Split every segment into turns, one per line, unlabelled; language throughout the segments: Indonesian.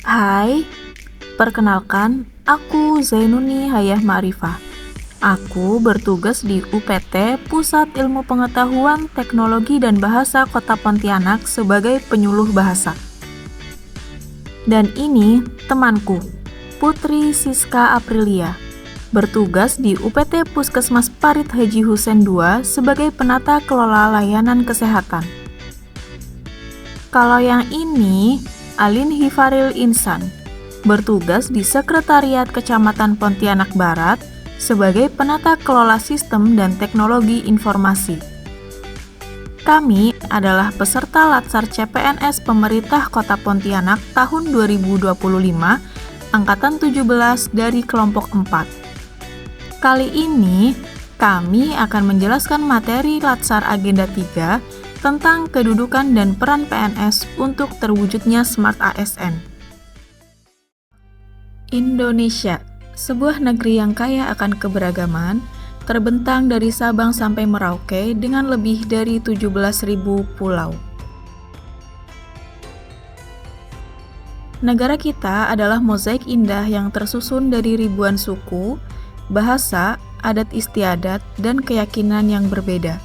Hai, perkenalkan, aku Zainuni Hayah Ma'rifah. Aku bertugas di UPT Pusat Ilmu Pengetahuan, Teknologi dan Bahasa Kota Pontianak sebagai penyuluh bahasa. Dan ini temanku, Putri Siska Aprilia, bertugas di UPT Puskesmas Parit Haji Husein II sebagai penata kelola layanan kesehatan. Kalau yang ini, Alin Hifaril Insan, bertugas di Sekretariat Kecamatan Pontianak Barat sebagai penata kelola sistem dan teknologi informasi. Kami adalah peserta Latsar CPNS Pemerintah Kota Pontianak tahun 2025, Angkatan 17 dari kelompok 4. Kali ini, kami akan menjelaskan materi Latsar Agenda 3 tentang kedudukan dan peran PNS untuk terwujudnya Smart ASN. Indonesia, sebuah negeri yang kaya akan keberagaman, terbentang dari Sabang sampai Merauke dengan lebih dari 17.000 pulau. Negara kita adalah mozaik indah yang tersusun dari ribuan suku, bahasa, adat istiadat, dan keyakinan yang berbeda.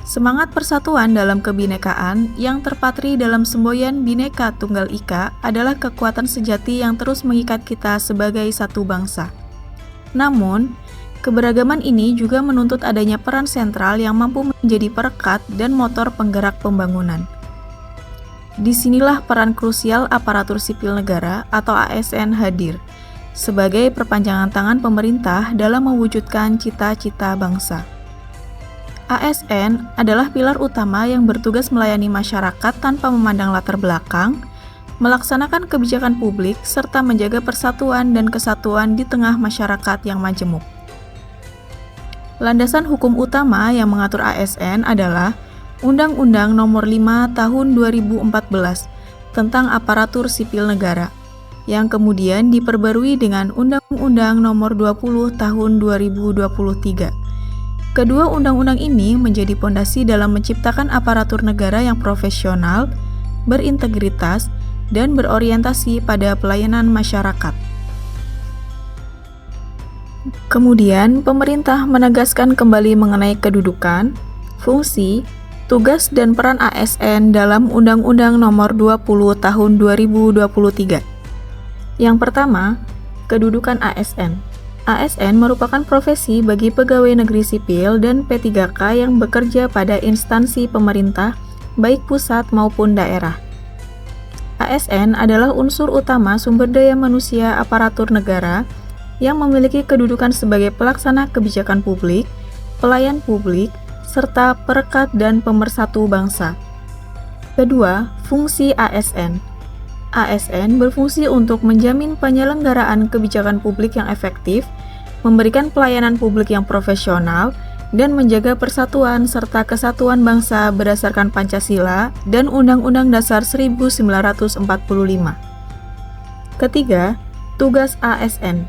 Semangat persatuan dalam kebinekaan yang terpatri dalam semboyan Bhinneka Tunggal Ika adalah kekuatan sejati yang terus mengikat kita sebagai satu bangsa. Namun, keberagaman ini juga menuntut adanya peran sentral yang mampu menjadi perekat dan motor penggerak pembangunan. Disinilah peran krusial aparatur sipil negara atau ASN hadir, sebagai perpanjangan tangan pemerintah dalam mewujudkan cita-cita bangsa. ASN adalah pilar utama yang bertugas melayani masyarakat tanpa memandang latar belakang, melaksanakan kebijakan publik, serta menjaga persatuan dan kesatuan di tengah masyarakat yang majemuk. Landasan hukum utama yang mengatur ASN adalah Undang-Undang Nomor 5 Tahun 2014 tentang Aparatur Sipil Negara, yang kemudian diperbarui dengan Undang-Undang Nomor 20 Tahun 2023. Kedua undang-undang ini menjadi pondasi dalam menciptakan aparatur negara yang profesional, berintegritas, dan berorientasi pada pelayanan masyarakat. Kemudian, pemerintah menegaskan kembali mengenai kedudukan, fungsi, tugas, dan peran ASN dalam Undang-Undang Nomor 20 Tahun 2023. Yang pertama, kedudukan ASN. ASN merupakan profesi bagi pegawai negeri sipil dan P3K yang bekerja pada instansi pemerintah, baik pusat maupun daerah. ASN adalah unsur utama sumber daya manusia aparatur negara yang memiliki kedudukan sebagai pelaksana kebijakan publik, pelayan publik, serta perekat dan pemersatu bangsa. Kedua, fungsi ASN. ASN berfungsi untuk menjamin penyelenggaraan kebijakan publik yang efektif, memberikan pelayanan publik yang profesional, dan menjaga persatuan serta kesatuan bangsa berdasarkan Pancasila dan Undang-Undang Dasar 1945. Ketiga, tugas ASN.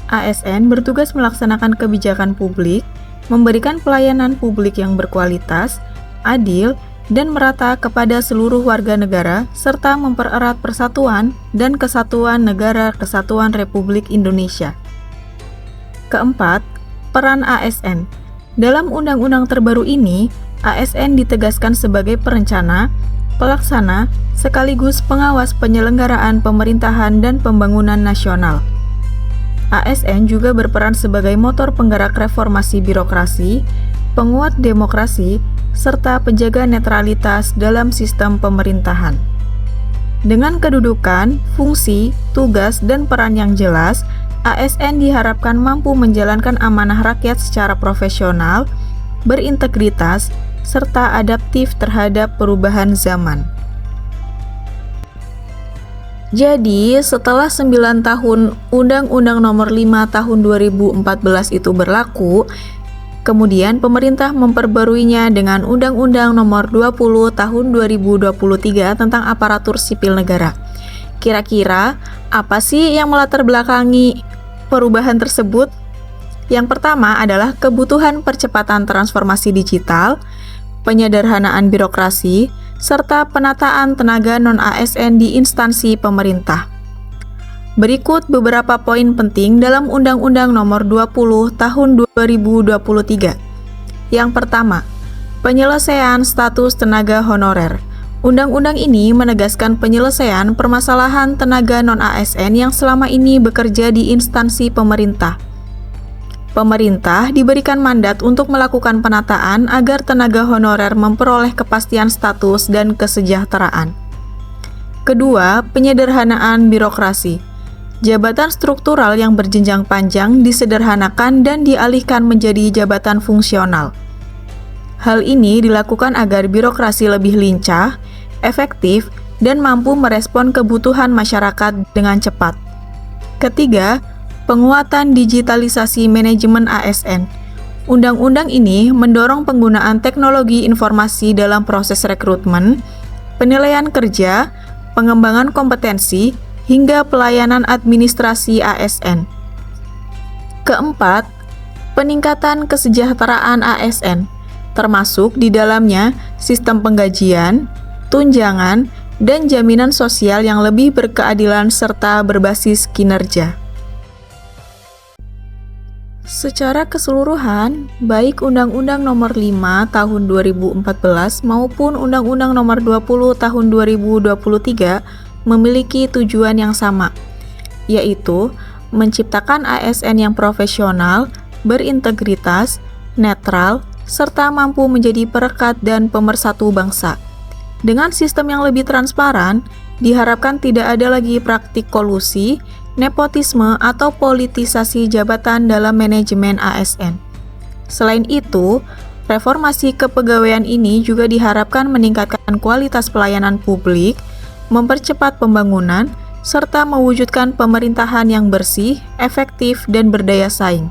ASN bertugas melaksanakan kebijakan publik, memberikan pelayanan publik yang berkualitas, adil, dan merata kepada seluruh warga negara, serta mempererat persatuan dan kesatuan negara Kesatuan Republik Indonesia. Keempat, peran ASN. Dalam undang-undang terbaru ini, ASN ditegaskan sebagai perencana, pelaksana, sekaligus pengawas penyelenggaraan pemerintahan dan pembangunan nasional. ASN juga berperan sebagai motor penggerak reformasi birokrasi, penguat demokrasi, serta penjaga netralitas dalam sistem pemerintahan. Dengan kedudukan, fungsi, tugas, dan peran yang jelas, ASN diharapkan mampu menjalankan amanah rakyat secara profesional, berintegritas, serta adaptif terhadap perubahan zaman. Jadi, setelah 9 tahun Undang-Undang Nomor 5 Tahun 2014 itu berlaku, kemudian pemerintah memperbaruinya dengan Undang-Undang Nomor 20 Tahun 2023 tentang Aparatur Sipil Negara. Kira-kira apa sih yang melatar belakangi perubahan tersebut? Yang pertama adalah kebutuhan percepatan transformasi digital, penyederhanaan birokrasi, serta penataan tenaga non-ASN di instansi pemerintah. Berikut beberapa poin penting dalam Undang-Undang Nomor 20 Tahun 2023. Yang pertama, penyelesaian status tenaga honorer. Undang-undang ini menegaskan penyelesaian permasalahan tenaga non-ASN yang selama ini bekerja di instansi pemerintah. Pemerintah diberikan mandat untuk melakukan penataan agar tenaga honorer memperoleh kepastian status dan kesejahteraan. Kedua, penyederhanaan birokrasi. Jabatan struktural yang berjenjang panjang disederhanakan dan dialihkan menjadi jabatan fungsional. Hal ini dilakukan agar birokrasi lebih lincah, efektif, dan mampu merespon kebutuhan masyarakat dengan cepat. Ketiga, penguatan digitalisasi manajemen ASN. Undang-undang ini mendorong penggunaan teknologi informasi dalam proses rekrutmen, penilaian kerja, pengembangan kompetensi, hingga pelayanan administrasi ASN. Keempat, peningkatan kesejahteraan ASN, termasuk di dalamnya sistem penggajian, tunjangan, dan jaminan sosial yang lebih berkeadilan serta berbasis kinerja. Secara keseluruhan, baik Undang-Undang Nomor 5 Tahun 2014 maupun Undang-Undang Nomor 20 Tahun 2023 memiliki tujuan yang sama, yaitu menciptakan ASN yang profesional, berintegritas, netral, serta mampu menjadi perekat dan pemersatu bangsa. Dengan sistem yang lebih transparan, diharapkan tidak ada lagi praktik kolusi, nepotisme, atau politisasi jabatan dalam manajemen ASN. Selain itu, reformasi kepegawaian ini juga diharapkan meningkatkan kualitas pelayanan publik, mempercepat pembangunan, serta mewujudkan pemerintahan yang bersih, efektif, dan berdaya saing.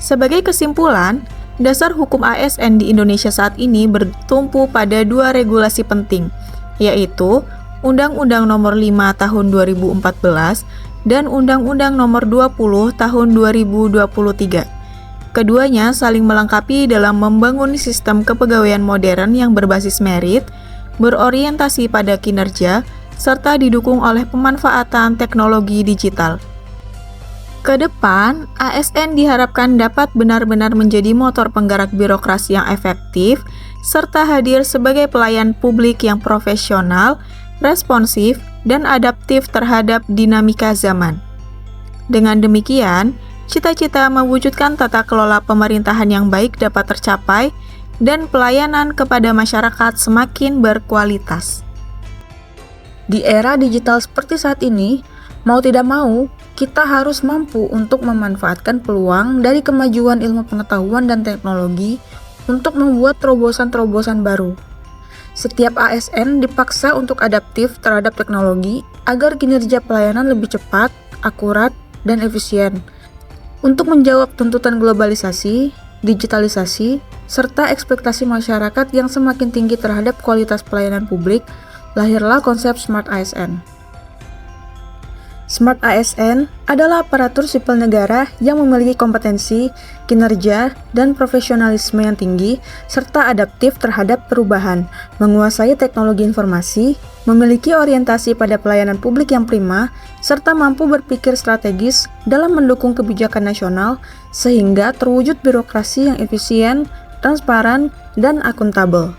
Sebagai kesimpulan, dasar hukum ASN di Indonesia saat ini bertumpu pada dua regulasi penting, yaitu Undang-Undang Nomor 5 Tahun 2014 dan Undang-Undang Nomor 20 Tahun 2023. Keduanya saling melengkapi dalam membangun sistem kepegawaian modern yang berbasis merit, berorientasi pada kinerja, serta didukung oleh pemanfaatan teknologi digital. Ke depan, ASN diharapkan dapat benar-benar menjadi motor penggerak birokrasi yang efektif, serta hadir sebagai pelayan publik yang profesional, responsif, dan adaptif terhadap dinamika zaman. Dengan demikian, cita-cita mewujudkan tata kelola pemerintahan yang baik dapat tercapai dan pelayanan kepada masyarakat semakin berkualitas. Di era digital seperti saat ini, mau tidak mau, kita harus mampu untuk memanfaatkan peluang dari kemajuan ilmu pengetahuan dan teknologi untuk membuat terobosan-terobosan baru. Setiap ASN dipaksa untuk adaptif terhadap teknologi agar kinerja pelayanan lebih cepat, akurat, dan efisien. Untuk menjawab tuntutan globalisasi, digitalisasi, serta ekspektasi masyarakat yang semakin tinggi terhadap kualitas pelayanan publik, lahirlah konsep Smart ASN. Smart ASN adalah aparatur sipil negara yang memiliki kompetensi, kinerja, dan profesionalisme yang tinggi, serta adaptif terhadap perubahan, menguasai teknologi informasi, memiliki orientasi pada pelayanan publik yang prima, serta mampu berpikir strategis dalam mendukung kebijakan nasional, sehingga terwujud birokrasi yang efisien, transparan, dan akuntabel.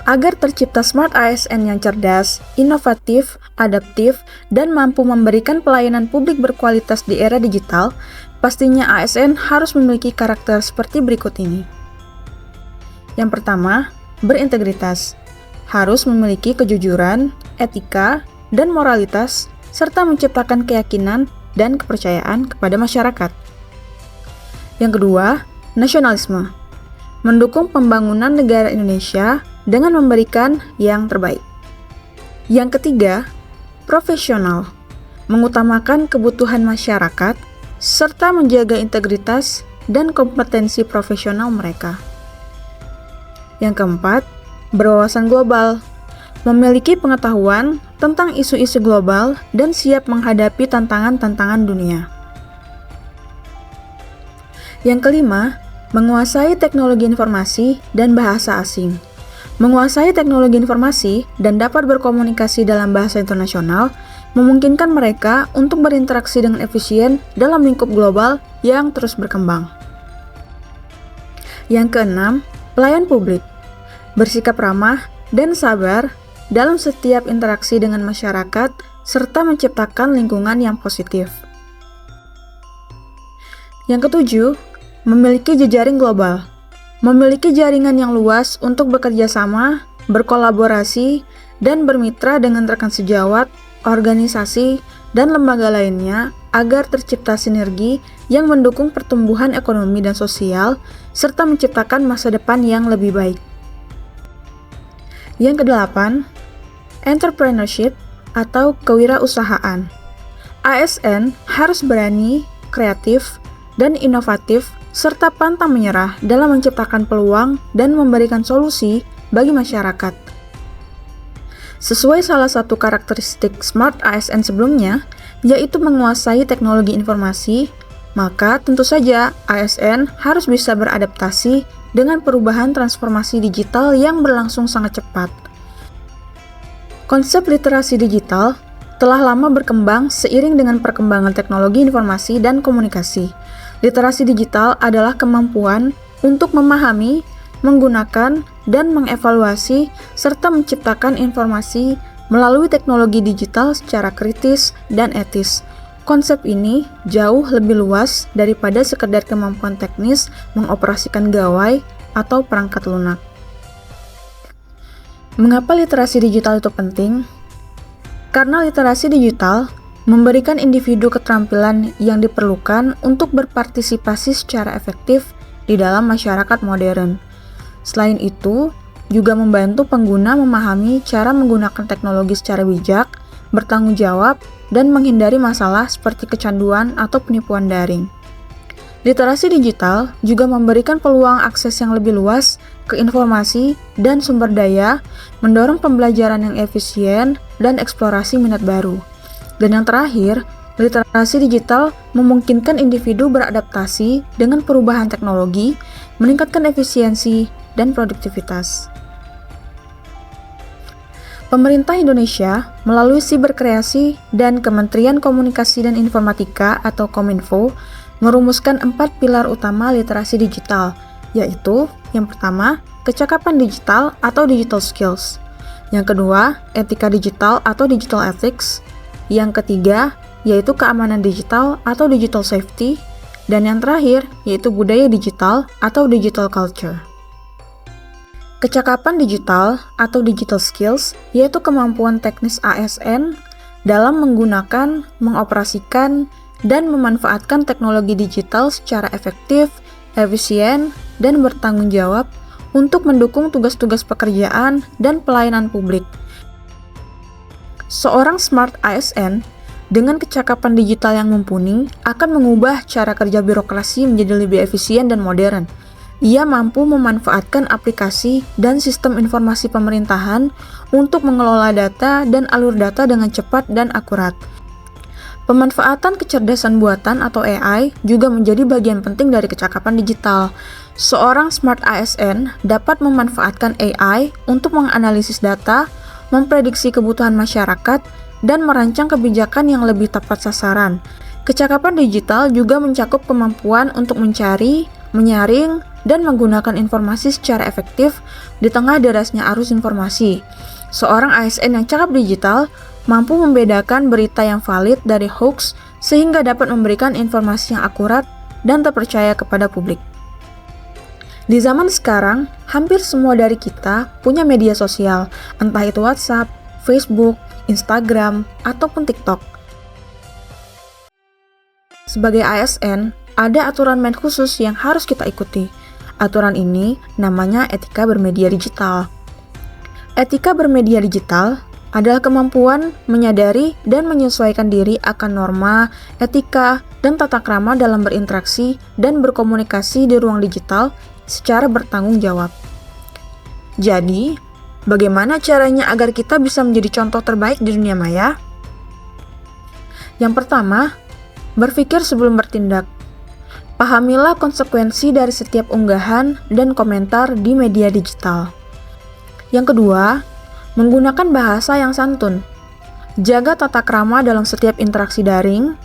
Agar tercipta Smart ASN yang cerdas, inovatif, adaptif, dan mampu memberikan pelayanan publik berkualitas di era digital, pastinya ASN harus memiliki karakter seperti berikut ini. Yang pertama, berintegritas. Harus memiliki kejujuran, etika, dan moralitas, serta menciptakan keyakinan dan kepercayaan kepada masyarakat. Yang kedua, nasionalisme. Mendukung pembangunan negara Indonesia dengan memberikan yang terbaik. Yang ketiga, profesional, mengutamakan kebutuhan masyarakat, serta menjaga integritas dan kompetensi profesional mereka. Yang keempat, berwawasan global, memiliki pengetahuan tentang isu-isu global dan siap menghadapi tantangan-tantangan dunia. Yang kelima, Menguasai teknologi informasi dan bahasa asing. Menguasai teknologi informasi dan dapat berkomunikasi dalam bahasa internasional memungkinkan mereka untuk berinteraksi dengan efisien dalam lingkup global yang terus berkembang. Yang keenam, pelayan publik. Bersikap ramah dan sabar dalam setiap interaksi dengan masyarakat serta menciptakan lingkungan yang positif. Yang ketujuh, memiliki jejaring global. Memiliki jaringan yang luas untuk bekerja sama, berkolaborasi, dan bermitra dengan rekan sejawat, organisasi, dan lembaga lainnya agar tercipta sinergi yang mendukung pertumbuhan ekonomi dan sosial, serta menciptakan masa depan yang lebih baik. Yang kedelapan, entrepreneurship atau kewirausahaan. ASN harus berani, kreatif, dan inovatif, serta pantang menyerah dalam menciptakan peluang dan memberikan solusi bagi masyarakat. Sesuai salah satu karakteristik Smart ASN sebelumnya, yaitu menguasai teknologi informasi, maka tentu saja ASN harus bisa beradaptasi dengan perubahan transformasi digital yang berlangsung sangat cepat. Konsep literasi digital telah lama berkembang seiring dengan perkembangan teknologi informasi dan komunikasi. Literasi digital adalah kemampuan untuk memahami, menggunakan, dan mengevaluasi serta menciptakan informasi melalui teknologi digital secara kritis dan etis. Konsep ini jauh lebih luas daripada sekedar kemampuan teknis mengoperasikan gawai atau perangkat lunak. Mengapa literasi digital itu penting? Karena literasi digital memberikan individu keterampilan yang diperlukan untuk berpartisipasi secara efektif di dalam masyarakat modern. Selain itu, juga membantu pengguna memahami cara menggunakan teknologi secara bijak, bertanggung jawab, dan menghindari masalah seperti kecanduan atau penipuan daring. Literasi digital juga memberikan peluang akses yang lebih luas ke informasi dan sumber daya, mendorong pembelajaran yang efisien, dan eksplorasi minat baru. Dan yang terakhir, literasi digital memungkinkan individu beradaptasi dengan perubahan teknologi, meningkatkan efisiensi dan produktivitas. Pemerintah Indonesia melalui Siberkreasi dan Kementerian Komunikasi dan Informatika atau Kominfo merumuskan 4 pilar utama literasi digital, yaitu yang pertama, kecakapan digital atau digital skills. Yang kedua, etika digital atau digital ethics. Yang ketiga, yaitu keamanan digital atau digital safety. Dan yang terakhir, yaitu budaya digital atau digital culture. Kecakapan digital atau digital skills yaitu kemampuan teknis ASN dalam menggunakan, mengoperasikan, dan memanfaatkan teknologi digital secara efektif, efisien, dan bertanggung jawab untuk mendukung tugas-tugas pekerjaan dan pelayanan publik. Seorang Smart ASN dengan kecakapan digital yang mumpuni akan mengubah cara kerja birokrasi menjadi lebih efisien dan modern. Ia mampu memanfaatkan aplikasi dan sistem informasi pemerintahan untuk mengelola data dan alur data dengan cepat dan akurat. Pemanfaatan kecerdasan buatan atau AI juga menjadi bagian penting dari kecakapan digital. Seorang Smart ASN dapat memanfaatkan AI untuk menganalisis data, memprediksi kebutuhan masyarakat, dan merancang kebijakan yang lebih tepat sasaran. Kecakapan digital juga mencakup kemampuan untuk mencari, menyaring, dan menggunakan informasi secara efektif di tengah derasnya arus informasi. Seorang ASN yang cakap digital mampu membedakan berita yang valid dari hoax sehingga dapat memberikan informasi yang akurat dan terpercaya kepada publik. Di zaman sekarang, hampir semua dari kita punya media sosial, entah itu WhatsApp, Facebook, Instagram, ataupun TikTok. Sebagai ASN, ada aturan main khusus yang harus kita ikuti. Aturan ini namanya etika bermedia digital. Etika bermedia digital adalah kemampuan menyadari dan menyesuaikan diri akan norma, etika, dan tata krama dalam berinteraksi dan berkomunikasi di ruang digital secara bertanggung jawab. Jadi, bagaimana caranya agar kita bisa menjadi contoh terbaik di dunia maya? Yang pertama, berpikir sebelum bertindak. Pahamilah konsekuensi dari setiap unggahan dan komentar di media digital. Yang kedua, menggunakan bahasa yang santun. Jaga tata krama dalam setiap interaksi daring.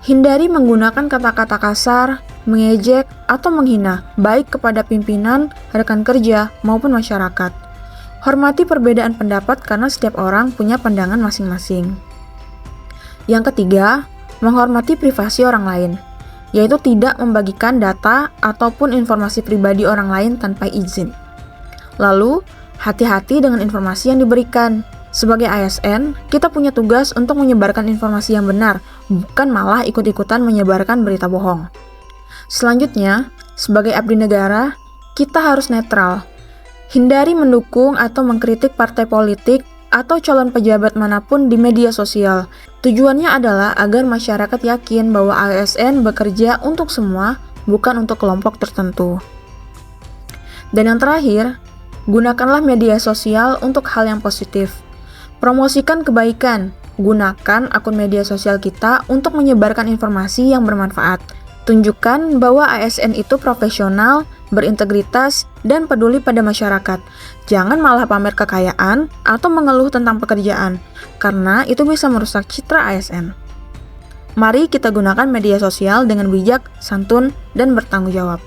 Hindari menggunakan kata-kata kasar, mengejek, atau menghina, baik kepada pimpinan, rekan kerja, maupun masyarakat. Hormati perbedaan pendapat karena setiap orang punya pandangan masing-masing. Yang ketiga, menghormati privasi orang lain, yaitu tidak membagikan data ataupun informasi pribadi orang lain tanpa izin. Lalu, hati-hati dengan informasi yang diberikan. Sebagai ASN, kita punya tugas untuk menyebarkan informasi yang benar, bukan malah ikut-ikutan menyebarkan berita bohong. Selanjutnya, sebagai abdi negara, kita harus netral. Hindari mendukung atau mengkritik partai politik atau calon pejabat manapun di media sosial. Tujuannya adalah agar masyarakat yakin bahwa ASN bekerja untuk semua, bukan untuk kelompok tertentu. Dan yang terakhir, gunakanlah media sosial untuk hal yang positif. Promosikan kebaikan. Gunakan akun media sosial kita untuk menyebarkan informasi yang bermanfaat. Tunjukkan bahwa ASN itu profesional, berintegritas, dan peduli pada masyarakat. Jangan malah pamer kekayaan atau mengeluh tentang pekerjaan, karena itu bisa merusak citra ASN. Mari kita gunakan media sosial dengan bijak, santun, dan bertanggung jawab.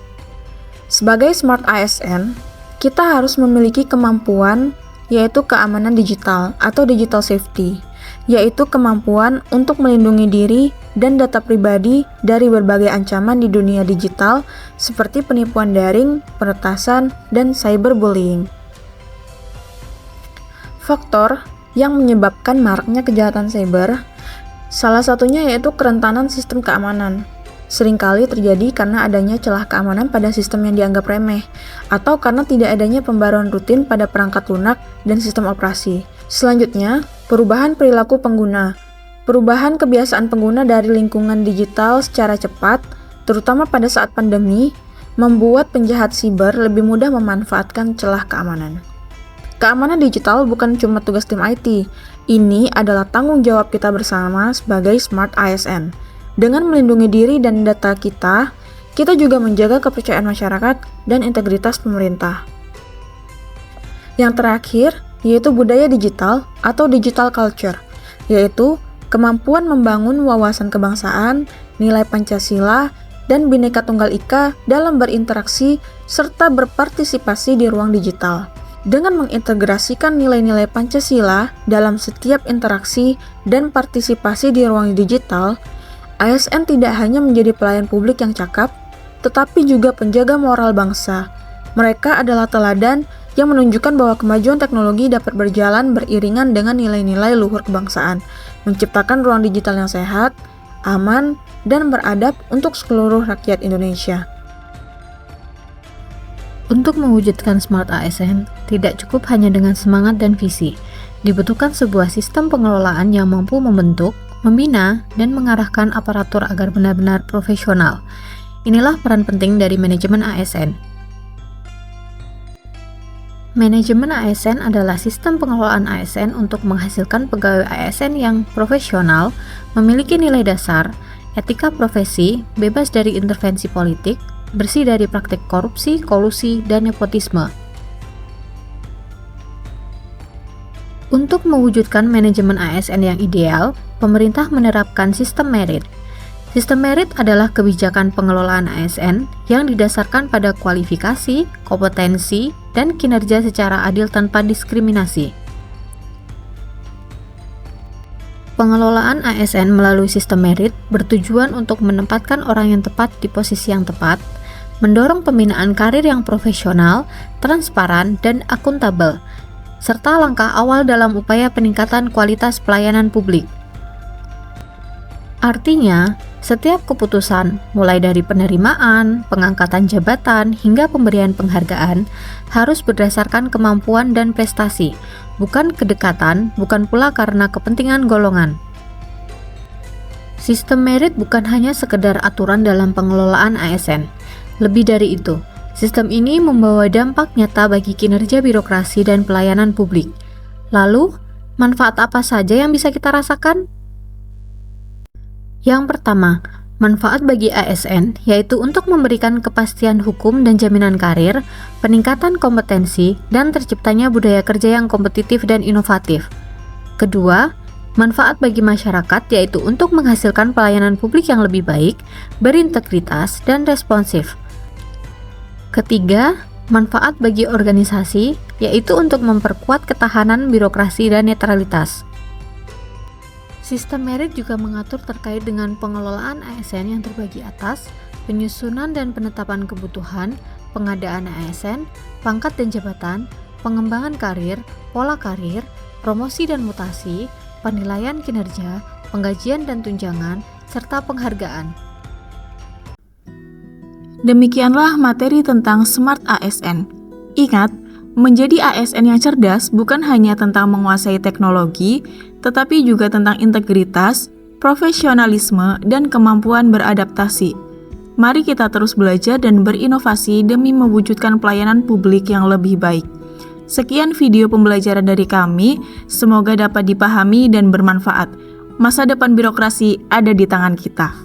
Sebagai Smart ASN, kita harus memiliki kemampuan yaitu keamanan digital atau digital safety, yaitu kemampuan untuk melindungi diri dan data pribadi dari berbagai ancaman di dunia digital seperti penipuan daring, peretasan, dan cyberbullying. Faktor yang menyebabkan maraknya kejahatan cyber, salah satunya yaitu kerentanan sistem keamanan. Seringkali terjadi karena adanya celah keamanan pada sistem yang dianggap remeh, atau karena tidak adanya pembaruan rutin pada perangkat lunak dan sistem operasi. Selanjutnya, perubahan perilaku pengguna. Perubahan kebiasaan pengguna dari lingkungan digital secara cepat, terutama pada saat pandemi, membuat penjahat siber lebih mudah memanfaatkan celah keamanan. Keamanan digital bukan cuma tugas tim IT, ini adalah tanggung jawab kita bersama sebagai Smart ASN. Dengan melindungi diri dan data kita juga menjaga kepercayaan masyarakat dan integritas pemerintah. Yang terakhir, yaitu budaya digital atau digital culture, yaitu kemampuan membangun wawasan kebangsaan, nilai Pancasila, dan Bhinneka Tunggal Ika dalam berinteraksi serta berpartisipasi di ruang digital. Dengan mengintegrasikan nilai-nilai Pancasila dalam setiap interaksi dan partisipasi di ruang digital, ASN tidak hanya menjadi pelayan publik yang cakap, tetapi juga penjaga moral bangsa. Mereka adalah teladan yang menunjukkan bahwa kemajuan teknologi dapat berjalan beriringan dengan nilai-nilai luhur kebangsaan, menciptakan ruang digital yang sehat, aman, dan beradab untuk seluruh rakyat Indonesia.
Untuk mewujudkan Smart ASN, tidak cukup hanya dengan semangat dan visi. Dibutuhkan sebuah sistem pengelolaan yang mampu membentuk, membina, dan mengarahkan aparatur agar benar-benar profesional. Inilah peran penting dari manajemen ASN. Manajemen ASN adalah sistem pengelolaan ASN untuk menghasilkan pegawai ASN yang profesional, memiliki nilai dasar, etika profesi, bebas dari intervensi politik, bersih dari praktik korupsi, kolusi, dan nepotisme. Untuk mewujudkan manajemen ASN yang ideal, pemerintah menerapkan sistem merit. Sistem merit adalah kebijakan pengelolaan ASN yang didasarkan pada kualifikasi, kompetensi, dan kinerja secara adil tanpa diskriminasi. Pengelolaan ASN melalui sistem merit bertujuan untuk menempatkan orang yang tepat di posisi yang tepat, mendorong pembinaan karir yang profesional, transparan, dan akuntabel, serta langkah awal dalam upaya peningkatan kualitas pelayanan publik. Artinya, setiap keputusan, mulai dari penerimaan, pengangkatan jabatan, hingga pemberian penghargaan, harus berdasarkan kemampuan dan prestasi, bukan kedekatan, bukan pula karena kepentingan golongan. Sistem merit bukan hanya sekedar aturan dalam pengelolaan ASN. Lebih dari itu, sistem ini membawa dampak nyata bagi kinerja birokrasi dan pelayanan publik. Lalu, manfaat apa saja yang bisa kita rasakan? Yang pertama, Manfaat bagi ASN yaitu untuk memberikan kepastian hukum dan jaminan karir, peningkatan kompetensi, dan terciptanya budaya kerja yang kompetitif dan inovatif. Kedua, manfaat bagi masyarakat yaitu untuk menghasilkan pelayanan publik yang lebih baik, berintegritas, dan responsif. Ketiga, manfaat bagi organisasi yaitu untuk memperkuat ketahanan birokrasi dan netralitas. Sistem merit juga mengatur terkait dengan pengelolaan ASN yang terbagi atas, penyusunan dan penetapan kebutuhan, pengadaan ASN, pangkat dan jabatan, pengembangan karir, pola karir, promosi dan mutasi, penilaian kinerja, penggajian dan tunjangan, serta penghargaan.
Demikianlah materi tentang Smart ASN. Ingat, menjadi ASN yang cerdas bukan hanya tentang menguasai teknologi, tetapi juga tentang integritas, profesionalisme, dan kemampuan beradaptasi. Mari kita terus belajar dan berinovasi demi mewujudkan pelayanan publik yang lebih baik. Sekian video pembelajaran dari kami, semoga dapat dipahami dan bermanfaat. Masa depan birokrasi ada di tangan kita.